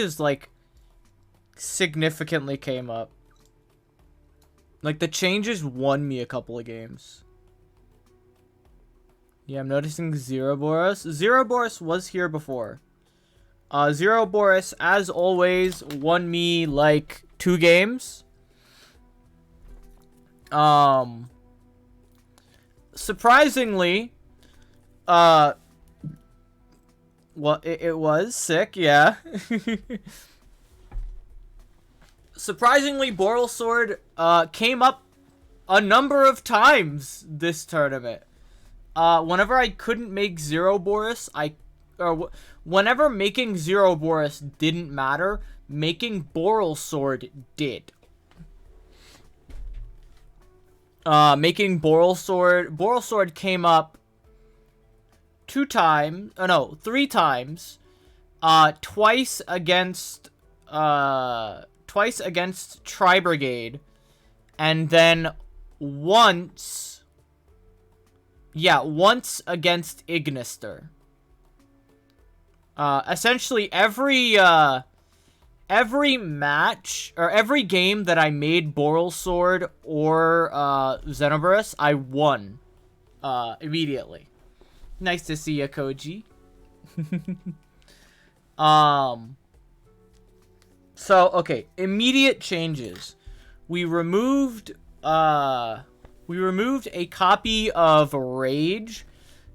is like significantly came up. Like the changes won me a couple of games. Yeah, I'm noticing Zeroboros. Zeroboros was here before. Zeroboros, as always, won me like 2 games. Surprisingly, well, it was sick, yeah. Surprisingly, Borrelsword came up a number of times this tournament. Whenever I couldn't make Zeroboros, whenever making Zeroboros didn't matter, making Borrelsword did. Making Borrelsword came up 3 times. Twice against Tri-Brigade, and then once against Ignister. Essentially every match, or every game that I made Borrelsword or Xenoboros, I won immediately. Nice to see ya, Koji. So, okay, immediate changes. We removed a copy of Rage,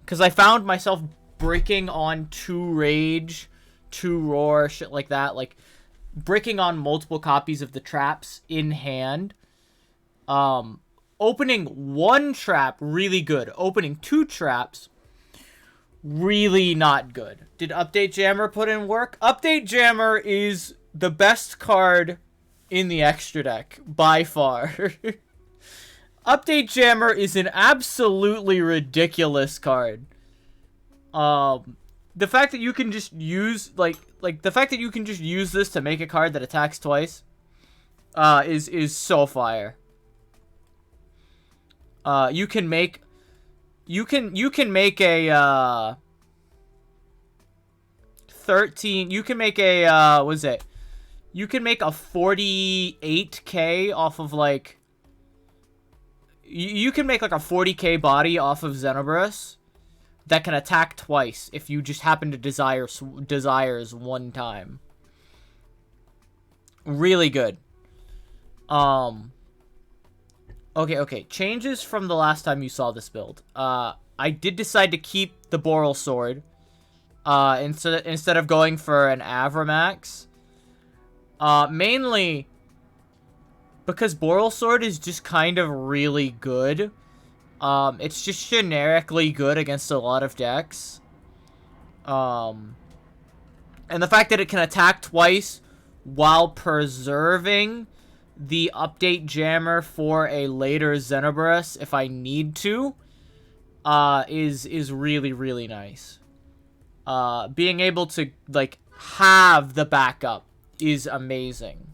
because I found myself bricking on 2 Rage, 2 Roar, shit like that, like bricking on multiple copies of the traps in hand. Opening 1 trap, really good. Opening 2 traps, really not good. Did Update Jammer put in work? Update Jammer is the best card in the extra deck, by far. Update Jammer is an absolutely ridiculous card. The fact that you can just use, the fact that you can just use this to make a card that attacks twice, is so fire. You can make a, 13, you can make a, what is it? You can make a 48k off of, like, you can make, like, a 40k body off of Xenoboros that can attack twice if you just happen to desires 1 time. Really good. Okay. Changes from the last time you saw this build. I did decide to keep the Borrelsword, instead of going for an Avramax. Mainly because Borrelsword is just kind of really good. It's just generically good against a lot of decks. And the fact that it can attack twice while preserving the Update Jammer for a later Xenoboros if I need to, is really, really nice. Being able to, like, have the backup is amazing.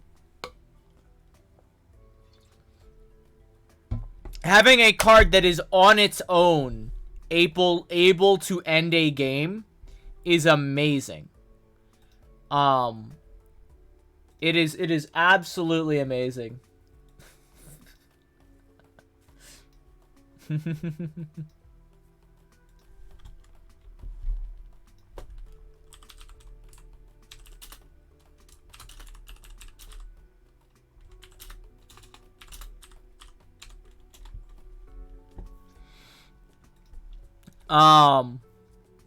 Having a card that is on its own able to end a game is amazing. It is absolutely amazing.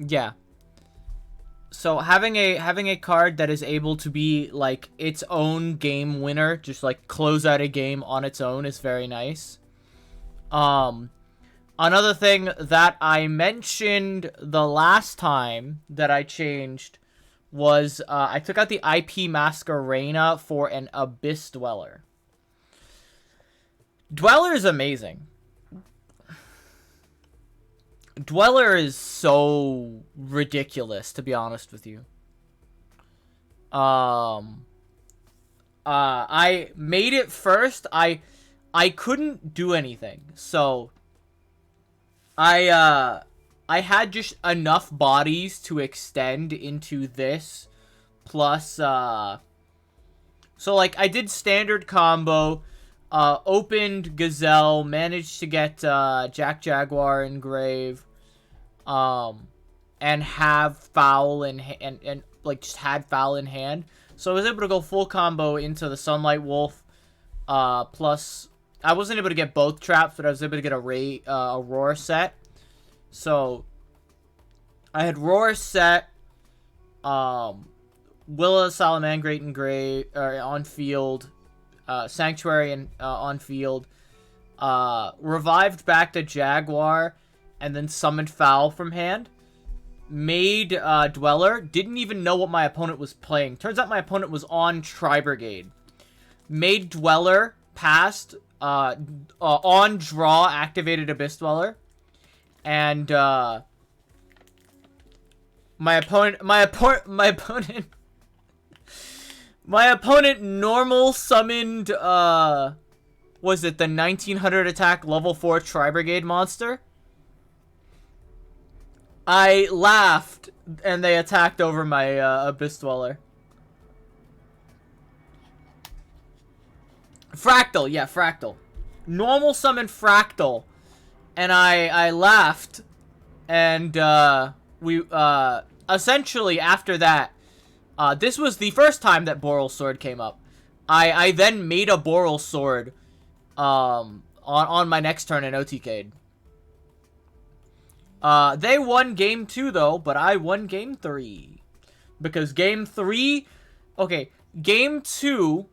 Yeah. So having a card that is able to be, like, its own game winner, just, like, close out a game on its own, is very nice. Another thing that I mentioned the last time that I changed was, I took out the IP Masquerena for an Abyss Dweller. Dweller is amazing. Dweller is so ridiculous, to be honest with you. I made it first. I couldn't do anything, so I had just enough bodies to extend into this, plus, so, like, I did standard combo, opened Gazelle, managed to get, Jack Jaguar Engrave, and have Foul and like, just had Foul in hand. So I was able to go full combo into the Sunlight Wolf, plus, I wasn't able to get both traps, but I was able to get a Roar set. So, I had Roar set, Willa Salamangreat Engrave, on field, Sanctuary and on field, revived back to Jaguar, and then summoned Foul from hand. Made Dweller, didn't even know what my opponent was playing. Turns out my opponent was on Tri-Brigade. Made Dweller, passed, on draw, activated Abyss Dweller, and my opponent normal summoned, was it the 1900 attack level 4 Tri-Brigade monster? I laughed, and they attacked over my, Abyss Dweller. Fractal, yeah, Fractal. Normal summon Fractal, and I laughed, and, we, essentially, after that, this was the first time that Boral Sword came up. I then made a Boral Sword, on my next turn in OTK'd. They won game 2, though, but I won game 3. Because game 3... Okay, game 2,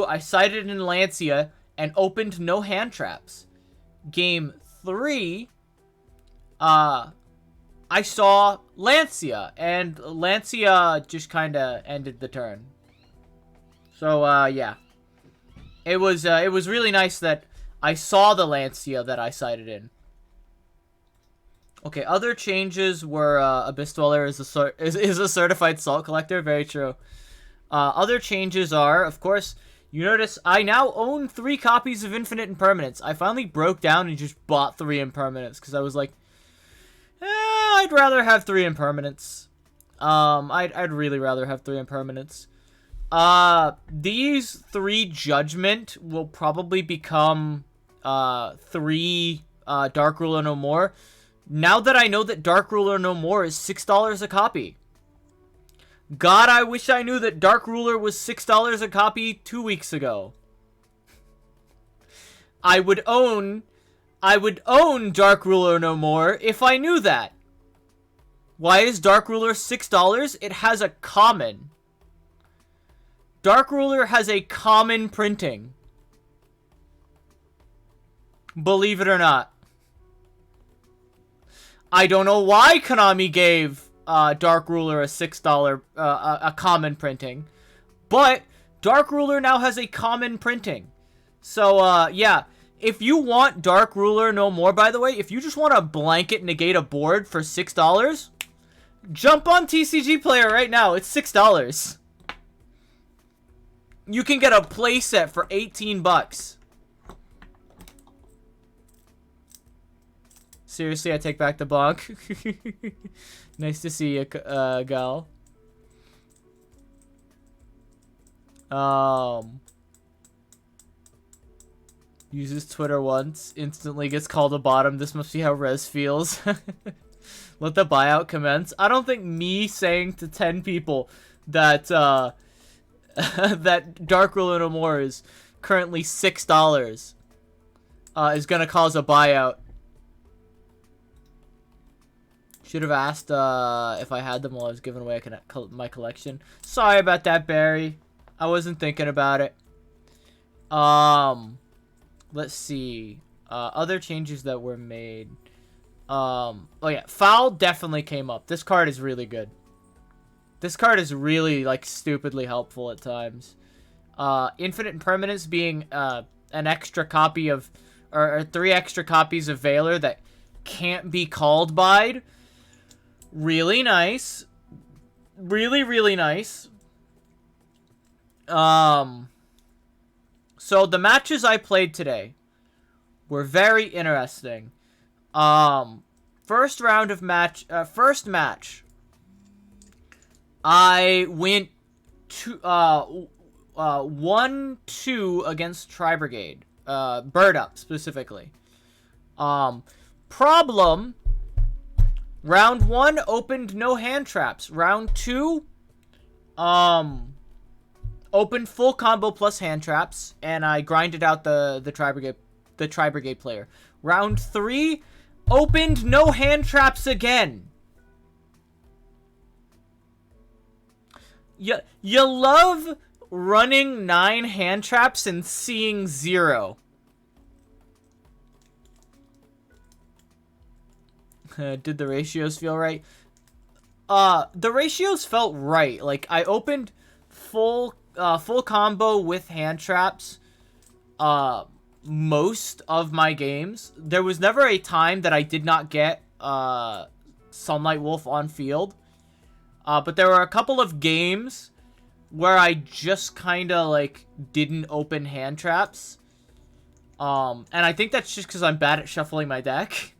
I sighted in Lancia and opened no hand traps. Game 3, I saw Lancia, and Lancia just kind of ended the turn. So, yeah. It was really nice that I saw the Lancia that I sighted in. Okay, other changes were, Abyss Dweller is a certified salt collector. Very true. Other changes are, of course, you notice I now own 3 copies of Infinite Impermanence. I finally broke down and just bought 3 Impermanence, because I was like, I'd rather have 3 Impermanence. I'd really rather have 3 Impermanence. These 3 Judgment will probably become, 3, Dark Ruler No More. Now that I know that Dark Ruler No More is $6 a copy. God, I wish I knew that Dark Ruler was $6 a copy 2 weeks ago. I would own Dark Ruler No More if I knew that. Why is Dark Ruler $6? It has a common. Dark Ruler has a common printing. Believe it or not. I don't know why Konami gave Dark Ruler a $6 a common printing, but Dark Ruler now has a common printing. So yeah, if you want Dark Ruler No More, by the way, if you just want to blanket negate a board for $6, jump on TCG Player right now. It's $6. You can get a playset for 18 bucks. Seriously, I take back the bonk. Nice to see you, Gal. Uses Twitter once, instantly gets called a bottom. This must be how Rez feels. Let the buyout commence. I don't think me saying to 10 people that, that Dark Ruler No More is currently $6, is gonna cause a buyout. Should have asked if I had them while I was giving away my collection. Sorry about that, Barry. I wasn't thinking about it. Let's see. Other changes that were made. Oh yeah, Foul definitely came up. This card is really good. This card is really, like, stupidly helpful at times. Infinite Impermanence being an extra copy of, or 3 extra copies of Valor that can't be called by. Really nice. Really, really nice. So the matches I played today were very interesting. First match I went 1-2 against Tri-Brigade. Bird Up, specifically. Problem, round 1 opened no hand traps. Round 2, opened full combo plus hand traps, and I grinded out the Tri-Brigade player. Round 3, opened no hand traps again. You love running 9 hand traps and seeing 0. Did the ratios feel right? The ratios felt right. Like, I opened full combo with hand traps most of my games. There was never a time that I did not get Sunlight Wolf on field. But there were a couple of games where I just kind of, like, didn't open hand traps. And I think that's just because I'm bad at shuffling my deck.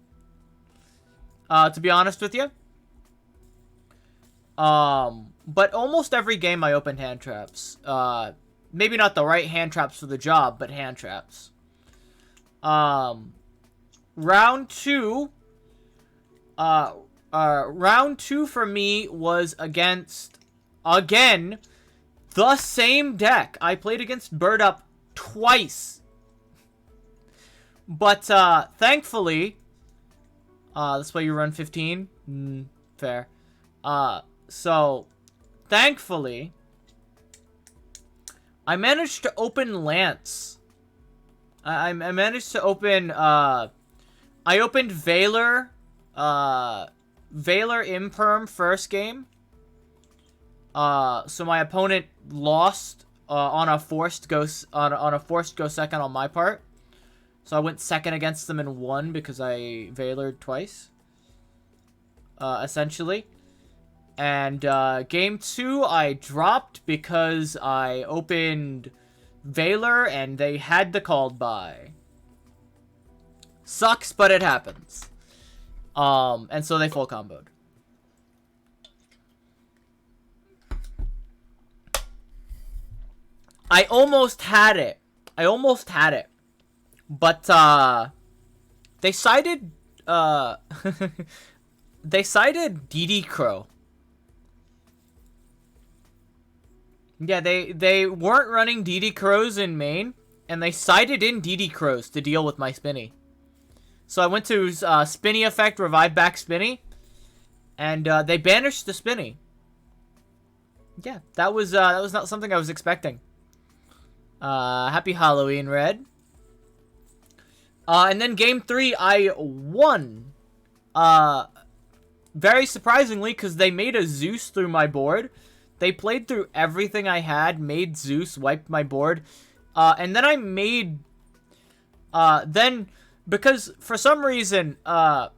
To be honest with you. But almost every game I opened hand traps. Maybe not the right hand traps for the job, but hand traps. Round 2. Round 2 for me was against, again, the same deck. I played against Bird Up twice. But, thankfully, that's why you run 15? Fair. So, thankfully, I managed to open Lance. I managed to open, I opened Valor, Valor Imperm first game. So my opponent lost, on a forced go second on my part. So I went second against them and won because I Valored twice. Essentially. And, game 2 I dropped because I opened Valor and they had the called by. Sucks, but it happens. And so they full comboed. I almost had it. But, they cited, they cited DD Crow. Yeah, they weren't running DD Crows in main, and they cited in DD Crows to deal with my Spinny. So I went to Spinny effect, revive back Spinny, and they banished the Spinny. Yeah, that was not something I was expecting. Happy Halloween, Red. And then game 3, I won. Very surprisingly, because they made a Zeus through my board. They played through everything I had, made Zeus, wiped my board. And then I made... then, because for some reason, I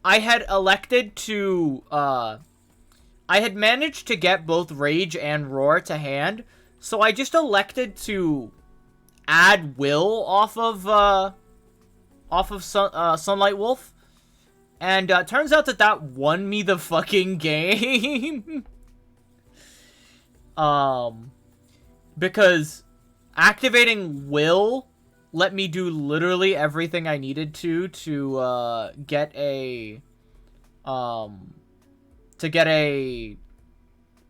had elected to... I had managed to get both Rage and Roar to hand. So I just elected to add Will off of Sunlight Wolf. And turns out that won me the fucking game. Because activating Will let me do literally everything I needed to get a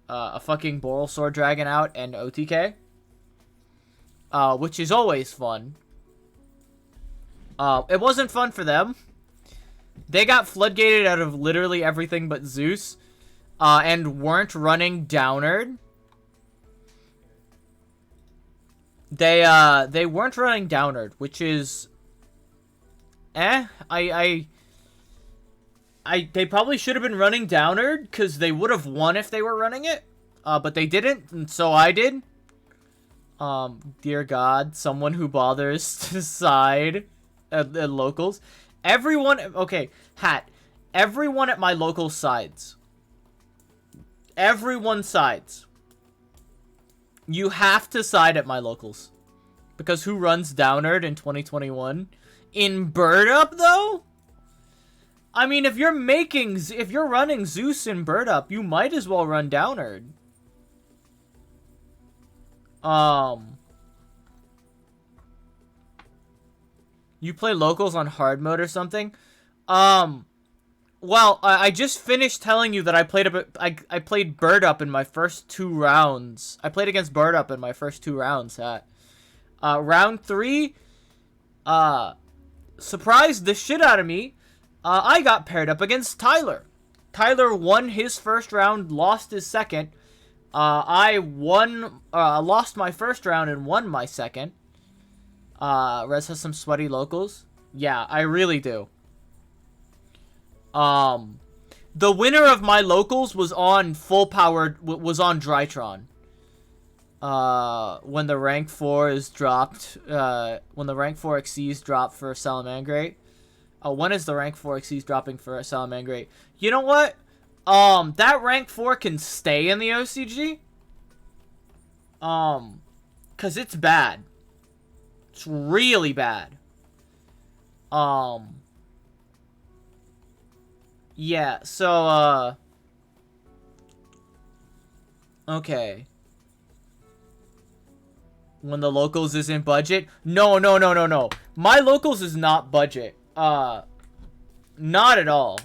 fucking Boral Sword Dragon out and OTK. Which is always fun. It wasn't fun for them. They got floodgated out of literally everything but Zeus, and weren't running Downerd. They weren't running Downerd, which is... they probably should have been running Downerd, because they would have won if they were running it. But they didn't, and so I did. Dear God, someone who bothers to side at locals. Everyone, okay, Hat. Everyone at my local sides. Everyone sides. You have to side at my locals. Because who runs Downerd in 2021? In Bird Up, though? I mean, if you're running Zeus and Bird Up, you might as well run Downerd. You play locals on hard mode or something? Well, I just finished telling you that I played Bird Up in my first 2 rounds. I played against Bird Up in my first 2 rounds. Round 3, surprised the shit out of me. I got paired up against Tyler. Tyler won his first round, lost his second. I lost my first round and won my second. Rez has some sweaty locals. Yeah, I really do. The winner of my locals was on full powered, was on Drytron. When the rank 4 is dropped, when the rank 4 Xyz drop for Salamangreat. When is the rank 4 Xyz dropping for Salamangreat? You know what? That rank 4 can stay in the OCG. Cause it's bad. It's really bad. Yeah, so, okay. When the locals is in budget? No. My locals is not budget. Not at all.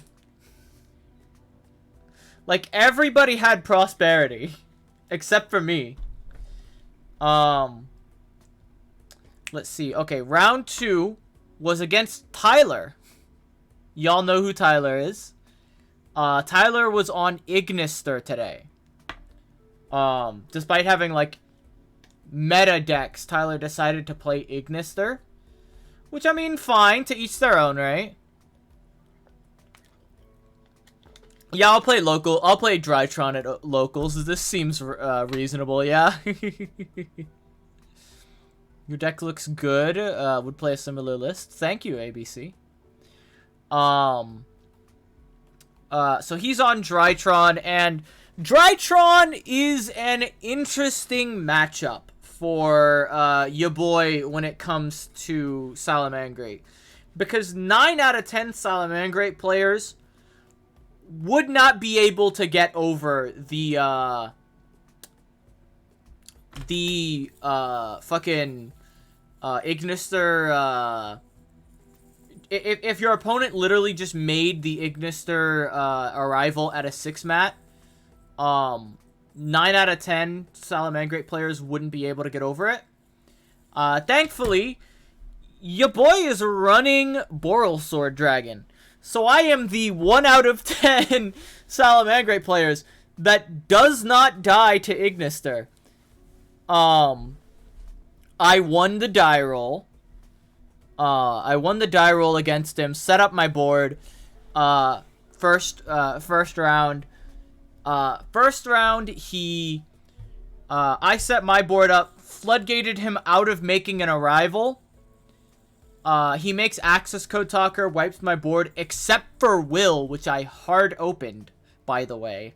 Like, everybody had prosperity. Except for me. Let's see. Okay, round 2 was against Tyler. Y'all know who Tyler is. Tyler was on Ignister today. Despite having, like, meta decks, Tyler decided to play Ignister. Which, I mean, fine. To each their own, right? Yeah, I'll play local. I'll play Drytron at locals. This seems reasonable, yeah. Your deck looks good. Would play a similar list. Thank you, ABC. So he's on Drytron, and Drytron is an interesting matchup for your boy when it comes to Salamangreat. Because 9 out of 10 Salamangreat players would not be able to get over the fucking Ignister, if your opponent literally just made the Ignister arrival at a 6-mat, 9 out of 10 Salamangreat players wouldn't be able to get over it. Thankfully, your boy is running Borrelsword Dragon. So I am the 1 out of 10 Salamangreat players that does not die to Ignister. I won the die roll. I won the die roll against him, set up my board. First round, he, I set my board up, floodgated him out of making an arrival. He makes Access Code Talker, wipes my board, except for Will, which I hard opened, by the way.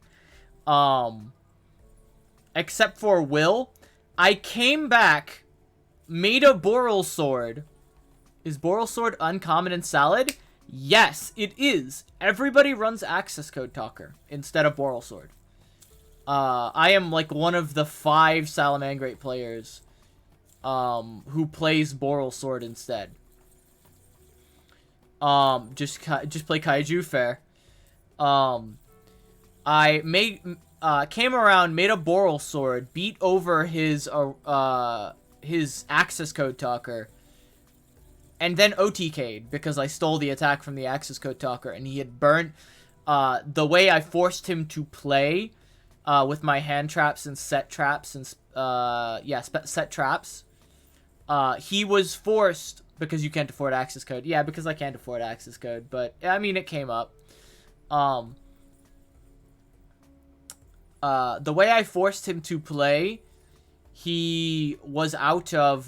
Except for Will, I came back, made a Borrelsword. Is Borrelsword uncommon and salad? Yes, it is. Everybody runs Access Code Talker instead of Borrelsword. I am like one of the 5 Salamangreat players who plays Borrelsword instead. Just play Kaiju, fair. I came around, made a Borrelsword, beat over his Access Code Talker, and then OTK'd because I stole the attack from the Access Code Talker, and he had burnt. The way I forced him to play with my hand traps and set traps and set traps, he was forced, because you can't afford Access Code. Yeah, because I can't afford Access Code, but I mean it came up. The way I forced him to play, he was out of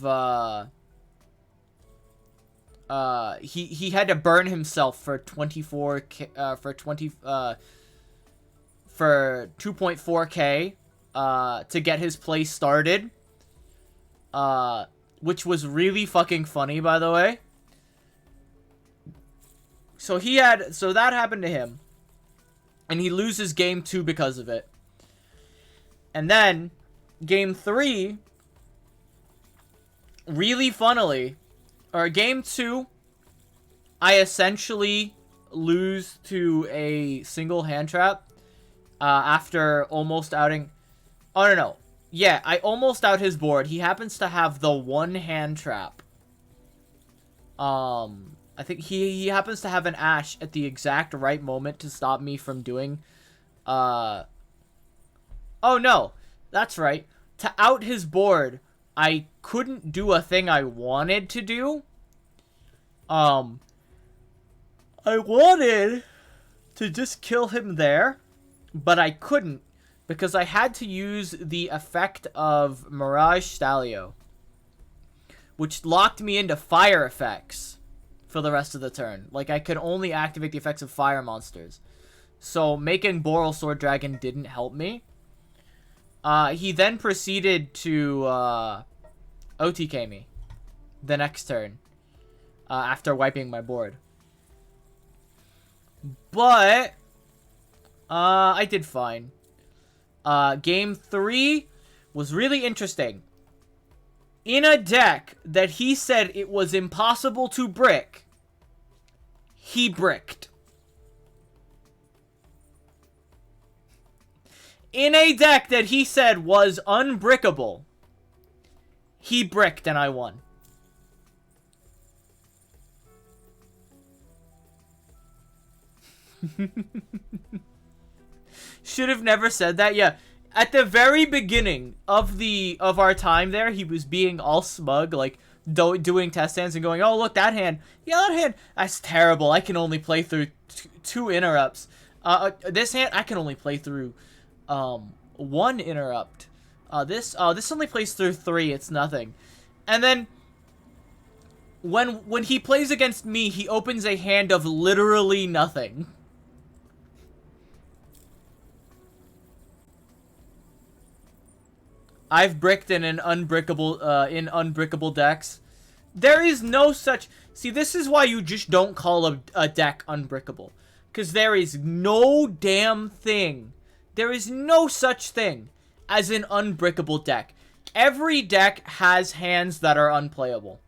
he had to burn himself for 2.4k to get his play started, which was really fucking funny, by the way. So that happened to him. And he loses game 2 because of it. And then, game 3, really funnily, or game 2, I essentially lose to a single hand trap after almost outing. Oh, no. Yeah, I almost out his board. He happens to have the one hand trap. I think he happens to have an Ash at the exact right moment to stop me from doing, oh no, that's right. To out his board, I couldn't do a thing I wanted to do. I wanted to just kill him there, but I couldn't because I had to use the effect of Mirage Stalio, which locked me into fire effects for the rest of the turn. Like, I could only activate the effects of fire monsters. So, making Boral Sword Dragon didn't help me. He then proceeded to OTK me the next turn after wiping my board. But I did fine. Game 3 was really interesting. In a deck that he said it was impossible to brick, he bricked. In a deck that he said was unbrickable, he bricked and I won. Should have never said that. Yeah, at the very beginning of our time there, he was being all smug, like doing test hands and going, "Oh, look, that hand. Yeah, that hand. That's terrible. I can only play through two interrupts. This hand, I can only play through one interrupt. This only plays through 3. It's nothing." And then when he plays against me, he opens a hand of literally nothing. I've bricked in an unbrickable decks. There is no such. See, this is why you just don't call a deck unbrickable, because there is no damn thing. There is no such thing as an unbrickable deck. Every deck has hands that are unplayable.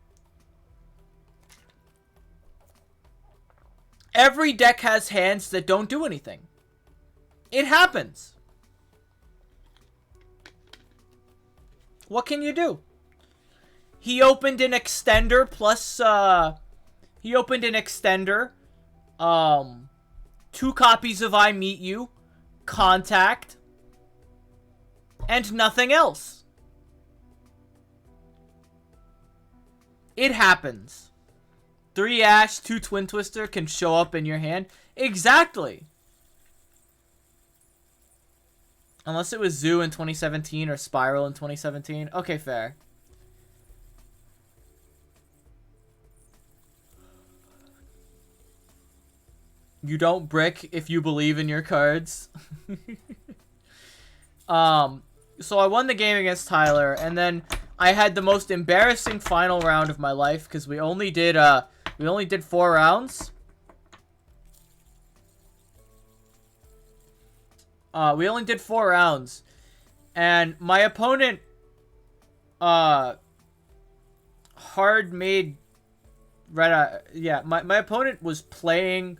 Every deck has hands that don't do anything. It happens. What can you do? He opened an extender plus, he opened an extender, 2 copies of I Meet You, Contact, and nothing else. It happens. 3 Ash, 2 Twin Twister can show up in your hand. Exactly. Unless it was Zoo in 2017 or Spiral in 2017. Okay, fair. You don't brick if you believe in your cards. So I won the game against Tyler, and then I had the most embarrassing final round of my life because we only did 4 rounds. We only did 4 rounds, and my opponent, hard made red. Yeah, my opponent was playing.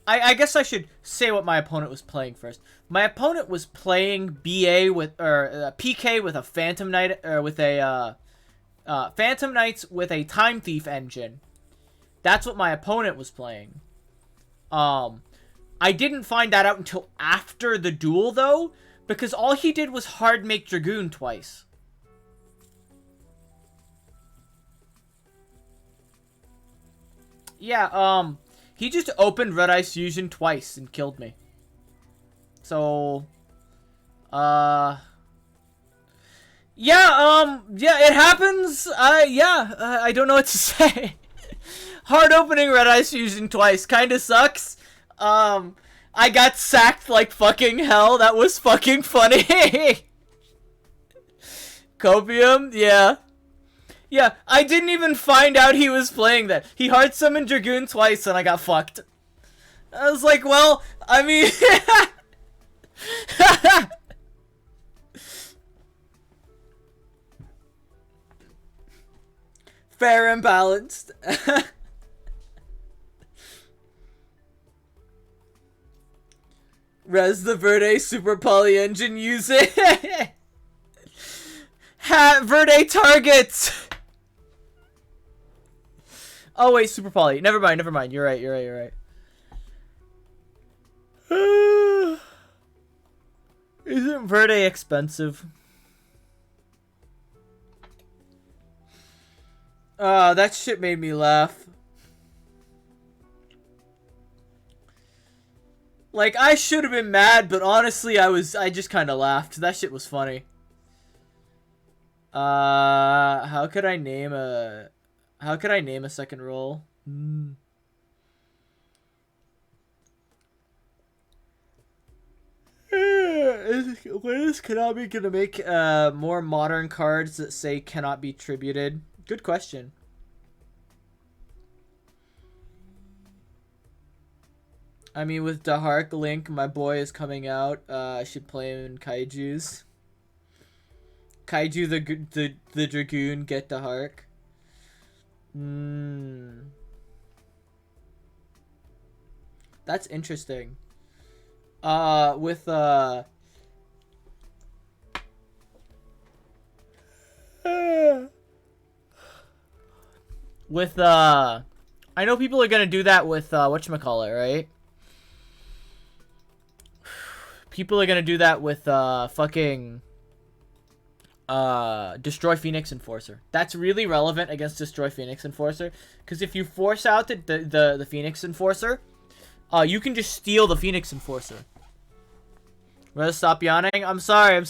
I guess I should say what my opponent was playing first. My opponent was playing BA with PK with a Phantom Knight or with a Phantom Knights with a Time Thief engine. That's what my opponent was playing. I didn't find that out until after the duel, though, because all he did was hard make Dragoon twice. Yeah, he just opened Red Ice Fusion twice and killed me. So, yeah, it happens. I don't know what to say. Hard opening Red Ice Fusion twice kinda sucks. I got sacked like fucking hell. That was fucking funny. Copium, yeah. Yeah, I didn't even find out he was playing that. He hard summoned Dragoon twice and I got fucked. I was like, well, I mean... Fair and balanced. Res the Verde Super Poly Engine, use it. Verde targets. Oh wait, Super Poly. Never mind, never mind. You're right, you're right, you're right. Isn't Verde expensive? That shit made me laugh. Like, I should have been mad, but honestly, I just kind of laughed. That shit was funny. How could I name a second role? When is Konami gonna make more modern cards that say cannot be tributed? Good question. I mean, with Dahark Link, my boy is coming out. I should play him in Kaiju's. Kaiju the Dragoon, get Dahark. That's interesting. With I know people are gonna do that with whatchamacallit, right? People are gonna do that with fucking Destroy Phoenix Enforcer. That's really relevant against Destroy Phoenix Enforcer, because if you force out the Phoenix Enforcer, you can just steal the Phoenix Enforcer. Wanna stop yawning? I'm sorry.